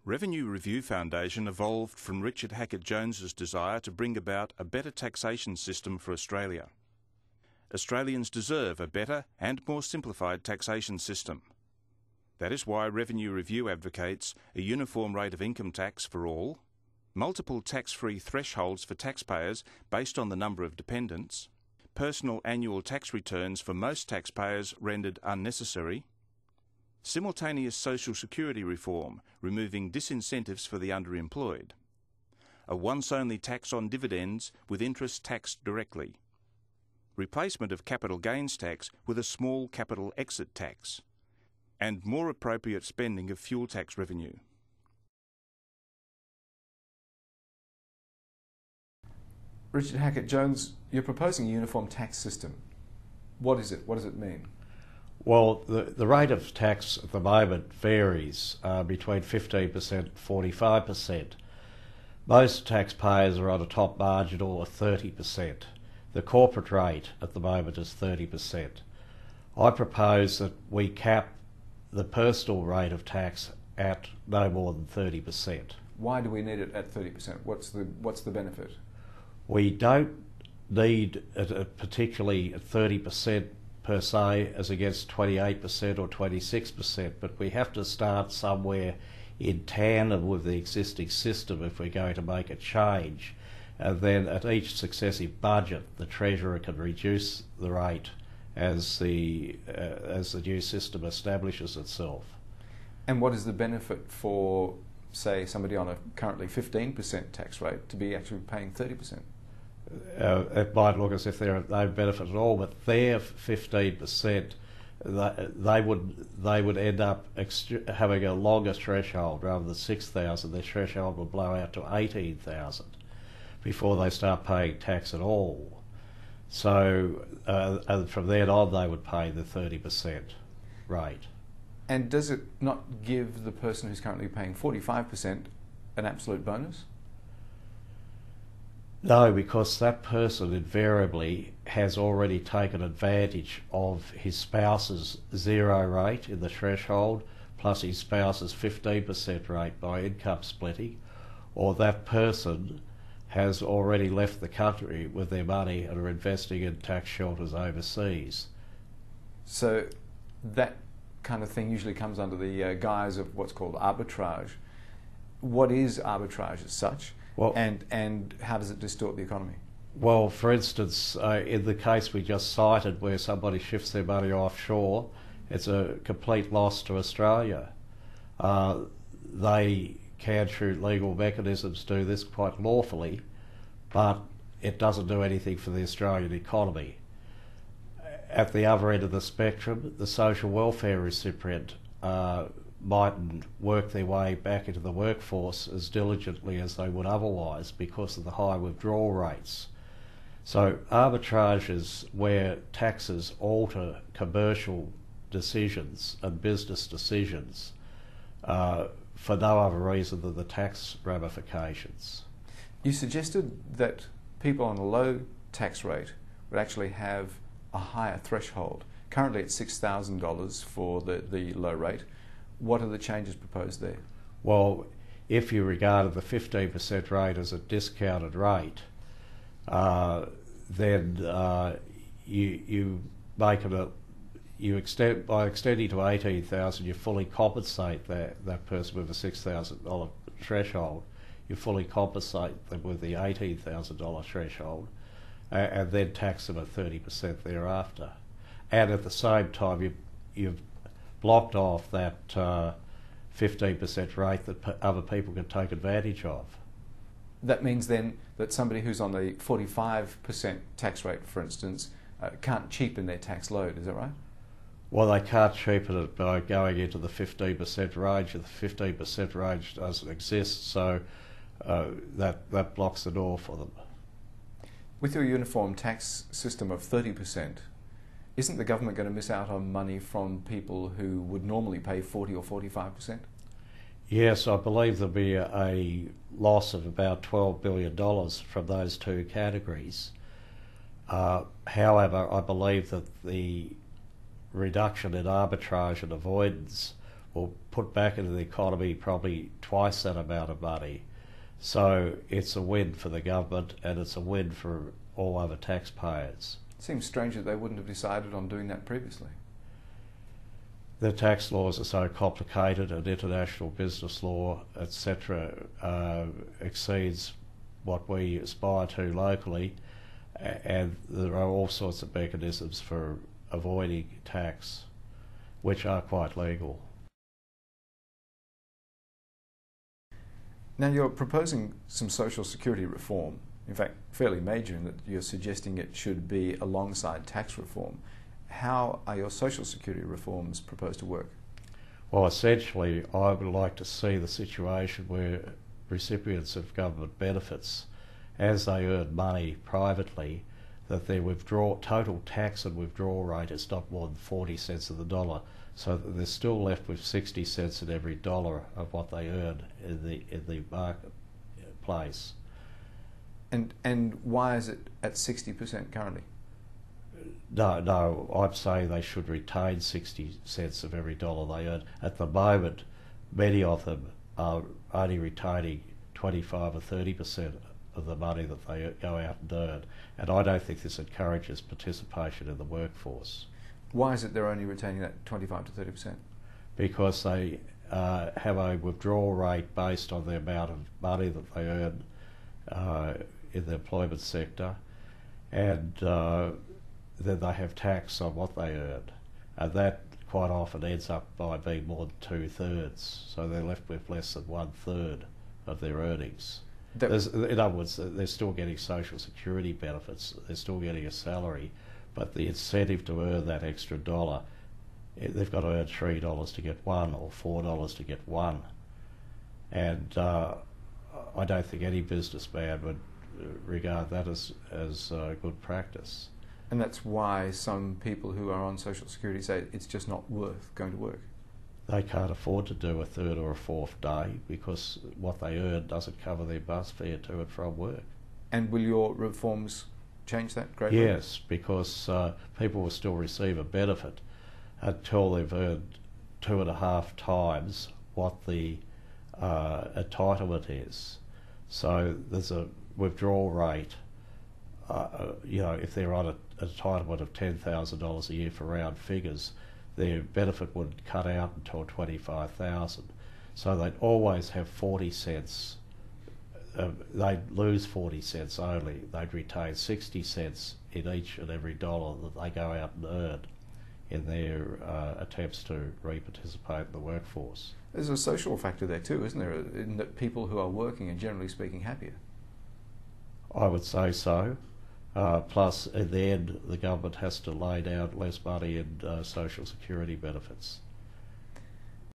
Revenue Review Foundation evolved from Richard Hackett-Jones's desire to bring about a better taxation system for Australia. Australians deserve a better and more simplified taxation system. That is why Revenue Review advocates a uniform rate of income tax for all, multiple tax-free thresholds for taxpayers based on the number of dependents, personal annual tax returns for most taxpayers rendered unnecessary, simultaneous social security reform, removing disincentives for the underemployed, a once-only tax on dividends with interest taxed directly, replacement of capital gains tax with a small capital exit tax, and more appropriate spending of fuel tax revenue. Richard Hackett-Jones, you're proposing a uniform tax system. What is it? What does it mean? Well, the rate of tax at the moment varies between 15% and 45%. Most taxpayers are on a top marginal of 30%. The corporate rate at the moment is 30%. I propose that we cap the personal rate of tax at no more than 30%. Why do we need it at 30%? What's the benefit? We don't need it particularly at 30% per se as against 28% or 26%, but we have to start somewhere in tandem with the existing system if we're going to make a change. And then at each successive budget, the Treasurer can reduce the rate as the new system establishes itself. And what is the benefit for, say, somebody on a currently 15% tax rate to be actually paying 30%? It might look as if they're no benefit at all, but their 15%, they would end up having a longer threshold rather than 6,000. Their threshold would blow out to 18,000 before they start paying tax at all. So and from then on, they would pay the 30% rate. And does it not give the person who's currently paying 45% an absolute bonus? No, because that person invariably has already taken advantage of his spouse's zero rate in the threshold, plus his spouse's 15% rate by income splitting, or that person has already left the country with their money and are investing in tax shelters overseas. So that kind of thing usually comes under the guise of what's called arbitrage. What is arbitrage as such? Well, and how does it distort the economy? Well, for instance, in the case we just cited where somebody shifts their money offshore, it's a complete loss to Australia. They can, through legal mechanisms, do this quite lawfully, but it doesn't do anything for the Australian economy. At the other end of the spectrum, the social welfare recipient mightn't work their way back into the workforce as diligently as they would otherwise because of the high withdrawal rates. So arbitrage is where taxes alter commercial decisions and business decisions for no other reason than the tax ramifications. You suggested that people on a low tax rate would actually have a higher threshold. Currently it's $6,000 for the low rate. What are the changes proposed there? Well, if you regarded the 15% rate as a discounted rate, then you make it by extending to 18,000, you fully compensate that person with a $6,000 threshold. You fully compensate them with the $18,000 threshold, and then tax them at 30% thereafter. And at the same time, you've blocked off that 15% rate that other people can take advantage of. That means then that somebody who's on the 45% tax rate, for instance, can't cheapen their tax load, is that right? Well, they can't cheapen it by going into the 15% range. The 15% range doesn't exist, so that blocks the door for them. With your uniform tax system of 30%, isn't the government going to miss out on money from people who would normally pay 40 or 45%? Yes, I believe there'll be a loss of about $12 billion from those two categories. However, I believe that the reduction in arbitrage and avoidance will put back into the economy probably twice that amount of money. So it's a win for the government and it's a win for all other taxpayers. It seems strange that they wouldn't have decided on doing that previously. The tax laws are so complicated and international business law, etc., exceeds what we aspire to locally, and there are all sorts of mechanisms for avoiding tax which are quite legal. Now you're proposing some social security reform, in fact fairly major in that you're suggesting it should be alongside tax reform. How are your social security reforms proposed to work? Well, essentially I would like to see the situation where recipients of government benefits, as they earn money privately, that their total tax and withdrawal rate is not more than 40 cents of the dollar, so that they're still left with 60 cents in every dollar of what they earn in the marketplace. And why is it at 60% currently? No, I'd say they should retain 60 cents of every dollar they earn. At the moment, many of them are only retaining 25 or 30% of the money that they go out and earn, and I don't think this encourages participation in the workforce. Why is it they're only retaining that 25 to 30%? Because they have a withdrawal rate based on the amount of money that they earn in the employment sector, and then they have tax on what they earn, and that quite often ends up by being more than 2/3, so they're left with less than 1/3 of their earnings. In other words, they're still getting social security benefits, they're still getting a salary, but the incentive to earn that extra dollar, they've got to earn $3 to get one or $4 to get one. And I don't think any businessman would regard that as good practice. And that's why some people who are on social security say it's just not worth going to work. They can't afford to do a third or a fourth day because what they earn doesn't cover their bus fare to and from work. And will your reforms change that greatly? Yes, because people will still receive a benefit until they've earned 2.5 times what the entitlement is. So there's a withdrawal rate. If they're on an entitlement of $10,000 a year for round figures, their benefit would cut out until $25,000. So they'd always have 40 cents. They'd lose 40 cents only. They'd retain 60 cents in each and every dollar that they go out and earn in their attempts to re-participate in the workforce. There's a social factor there too, isn't there? In that people who are working are generally speaking happier. I would say so. Plus, at the end, the government has to lay down less money in social security benefits.